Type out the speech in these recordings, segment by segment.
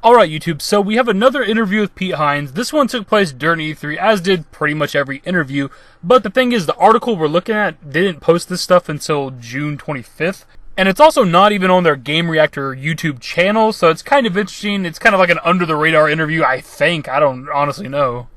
Alright YouTube, so we have another interview with Pete Hines. This one took place during E3, as did pretty much every interview. But the thing is, the article we're looking at didn't post this stuff until June 25th. And it's also not even on their Gamereactor YouTube channel, so it's kind of interesting. It's kind of like an under-the-radar interview, I think. I don't honestly know.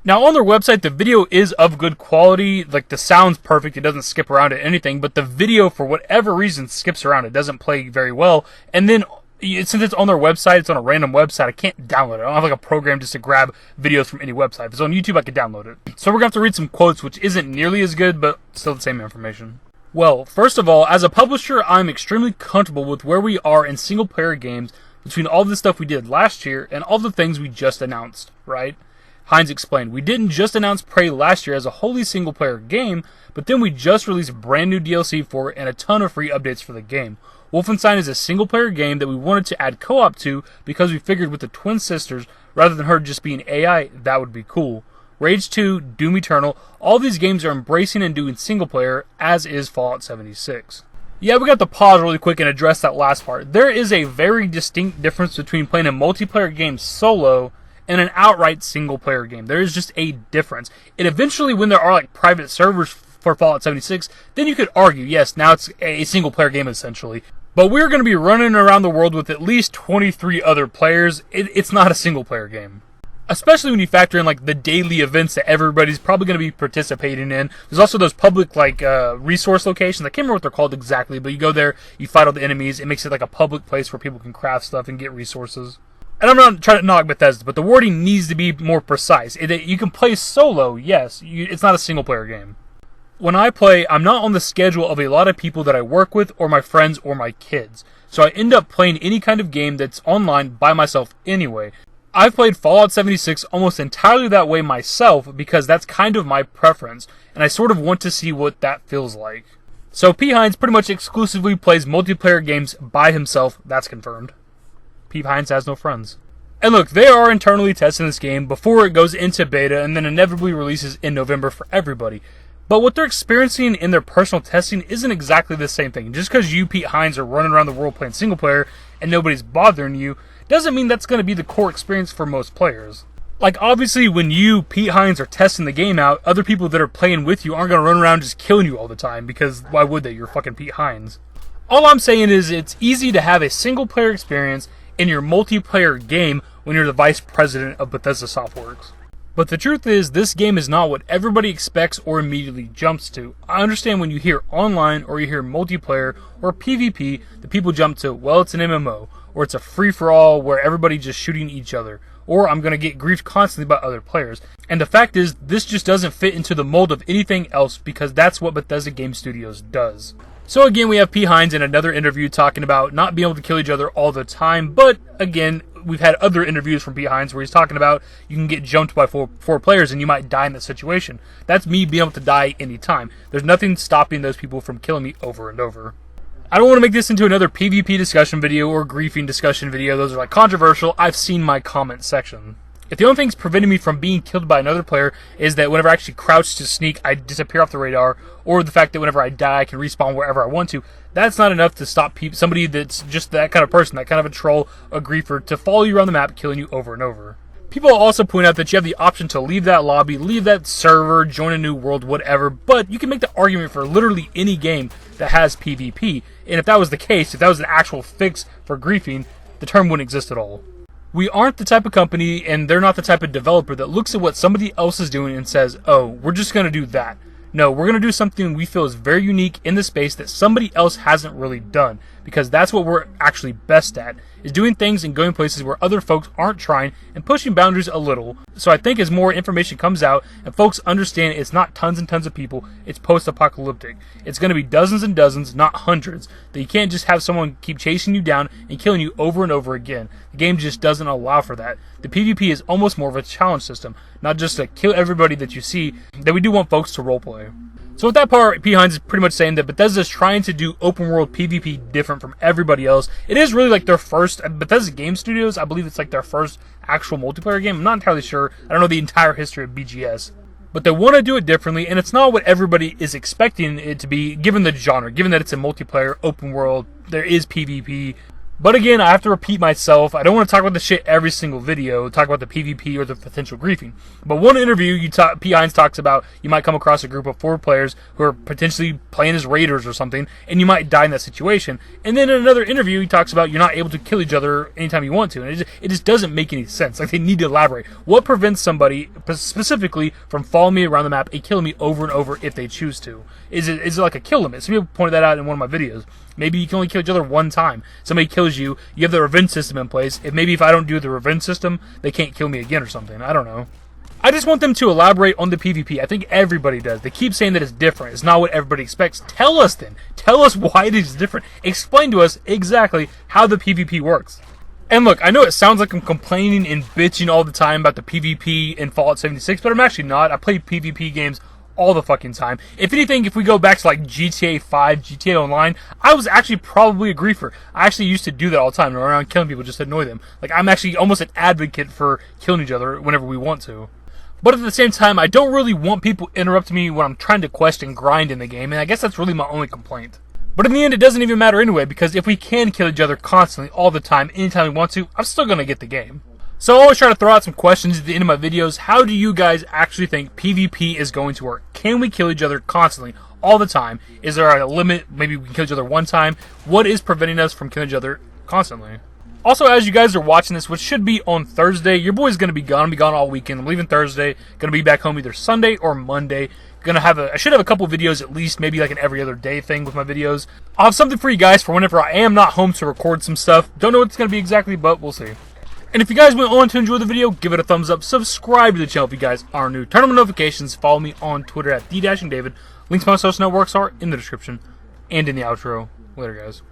Now, on their website, the video is of good quality. Like, the sound's perfect. It doesn't skip around at anything. But the video, for whatever reason, skips around. It doesn't play very well. And then, since it's on their website, it's on a random website, I can't download it. I don't have like a program just to grab videos from any website. If it's on YouTube, I can download it. So we're going to have to read some quotes, which isn't nearly as good, but still the same information. Well, first of all, as a publisher, I'm extremely comfortable with where we are in single-player games between all the stuff we did last year and all the things we just announced, right? Hines explained, we didn't just announce Prey last year as a wholly single-player game, but then we just released brand new DLC for it and a ton of free updates for the game. Wolfenstein is a single-player game that we wanted to add co-op to because we figured with the twin sisters, rather than her just being AI, that would be cool. Rage 2, Doom Eternal, all these games are embracing and doing single-player, as is Fallout 76. Yeah, we got to pause really quick and address that last part. There is a very distinct difference between playing a multiplayer game solo and an outright single-player game. There is just a difference. And eventually, when there are like private servers for Fallout 76, then you could argue, yes, now it's a single-player game essentially. But we're going to be running around the world with at least 23 other players. It's not a single-player game. Especially when you factor in like the daily events that everybody's probably going to be participating in. There's also those public like resource locations. I can't remember what they're called exactly, but you go there, you fight all the enemies. It makes it like a public place where people can craft stuff and get resources. And I'm not trying to knock Bethesda, but the wording needs to be more precise. You can play solo, yes. It's not a single-player game. When I play, I'm not on the schedule of a lot of people that I work with, or my friends, or my kids. So I end up playing any kind of game that's online by myself anyway. I've played Fallout 76 almost entirely that way myself, because that's kind of my preference, and I sort of want to see what that feels like. So Pete Hines pretty much exclusively plays multiplayer games by himself, that's confirmed. Pete Hines has no friends. And look, they are internally testing this game before it goes into beta and then inevitably releases in November for everybody. But what they're experiencing in their personal testing isn't exactly the same thing. Just because you, Pete Hines, are running around the world playing single player and nobody's bothering you, doesn't mean that's going to be the core experience for most players. Like, obviously, when you, Pete Hines, are testing the game out, other people that are playing with you aren't going to run around just killing you all the time, because why would they? You're fucking Pete Hines. All I'm saying is it's easy to have a single player experience in your multiplayer game when you're the vice president of Bethesda Softworks. But the truth is, this game is not what everybody expects or immediately jumps to. I understand when you hear online, or you hear multiplayer, or PvP, that people jump to, well, it's an MMO, or it's a free-for-all where everybody's just shooting each other, or I'm going to get griefed constantly by other players. And the fact is, this just doesn't fit into the mold of anything else, because that's what Bethesda Game Studios does. So again, we have Pete Hines in another interview talking about not being able to kill each other all the time, but again, we've had other interviews from Pete Hines where he's talking about you can get jumped by four players and you might die in that situation. That's me being able to die anytime. There's nothing stopping those people from killing me over and over. I don't want to make this into another PvP discussion video or griefing discussion video. Those are like controversial. I've seen my comment section. If the only thing's preventing me from being killed by another player is that whenever I actually crouch to sneak, I disappear off the radar, or the fact that whenever I die, I can respawn wherever I want to, that's not enough to stop somebody that's just that kind of person, that kind of a troll, a griefer, to follow you around the map, killing you over and over. People also point out that you have the option to leave that lobby, leave that server, join a new world, whatever, but you can make the argument for literally any game that has PvP, and if that was the case, if that was an actual fix for griefing, the term wouldn't exist at all. We aren't the type of company, and they're not the type of developer that looks at what somebody else is doing and says, oh, we're just going to do that. No, we're going to do something we feel is very unique in the space that somebody else hasn't really done, because that's what we're actually best at, is doing things and going places where other folks aren't trying and pushing boundaries a little. So I think as more information comes out and folks understand it's not tons and tons of people, it's post-apocalyptic. It's going to be dozens and dozens, not hundreds, that you can't just have someone keep chasing you down and killing you over and over again. The game just doesn't allow for that. The PvP is almost more of a challenge system, not just to kill everybody that you see, that we do want folks to roleplay. So with that part, Pete Hines is pretty much saying that Bethesda is trying to do open world PvP different from everybody else. It is really like their first, Bethesda Game Studios, I believe it's like their first actual multiplayer game. I'm not entirely sure. I don't know the entire history of BGS. But they want to do it differently, and it's not what everybody is expecting it to be, given the genre, given that it's a multiplayer, open world, there is PvP. But again, I have to repeat myself. I don't want to talk about the shit every single video, talk about the PvP or the potential griefing. But one interview, Pete Hines talks about you might come across a group of 4 players who are potentially playing as raiders or something, and you might die in that situation. And then in another interview, he talks about you're not able to kill each other anytime you want to. And it just doesn't make any sense. Like, they need to elaborate. What prevents somebody, specifically, from following me around the map and killing me over and over if they choose to? Is it like a kill limit? Some people pointed that out in one of my videos. Maybe you can only kill each other one time. Somebody kills you, you have the revenge system in place. If I don't do the revenge system, they can't kill me again or something. I don't know. I just want them to elaborate on the PvP. I think everybody does. They keep saying that it's different. It's not what everybody expects. Tell us then. Tell us why it is different. Explain to us exactly how the PvP works. And look, I know it sounds like I'm complaining and bitching all the time about the PvP in Fallout 76, but I'm actually not. I play PvP games all the fucking time. If anything, if we go back to like GTA 5, GTA Online, I was actually probably a griefer. I actually used to do that all the time, run around killing people just to annoy them. Like, I'm actually almost an advocate for killing each other whenever we want to. But at the same time, I don't really want people interrupting me when I'm trying to quest and grind in the game, and I guess that's really my only complaint. But in the end, it doesn't even matter anyway, because if we can kill each other constantly, all the time, anytime we want to, I'm still going to get the game. So I always try to throw out some questions at the end of my videos. How do you guys actually think PvP is going to work? Can we kill each other constantly, all the time? Is there a limit? Maybe we can kill each other one time. What is preventing us from killing each other constantly? Also, as you guys are watching this, which should be on Thursday, your boy's going to be gone. I'm be gone all weekend. I'm leaving Thursday. Going to be back home either Sunday or Monday. I should have a couple videos at least, maybe like an every other day thing with my videos. I'll have something for you guys for whenever I am not home to record some stuff. Don't know what it's going to be exactly, but we'll see. And if you guys went on to enjoy the video, give it a thumbs up, subscribe to the channel if you guys are new, turn on notifications, follow me on Twitter at @the_David. Links to my social networks are in the description and in the outro. Later, guys.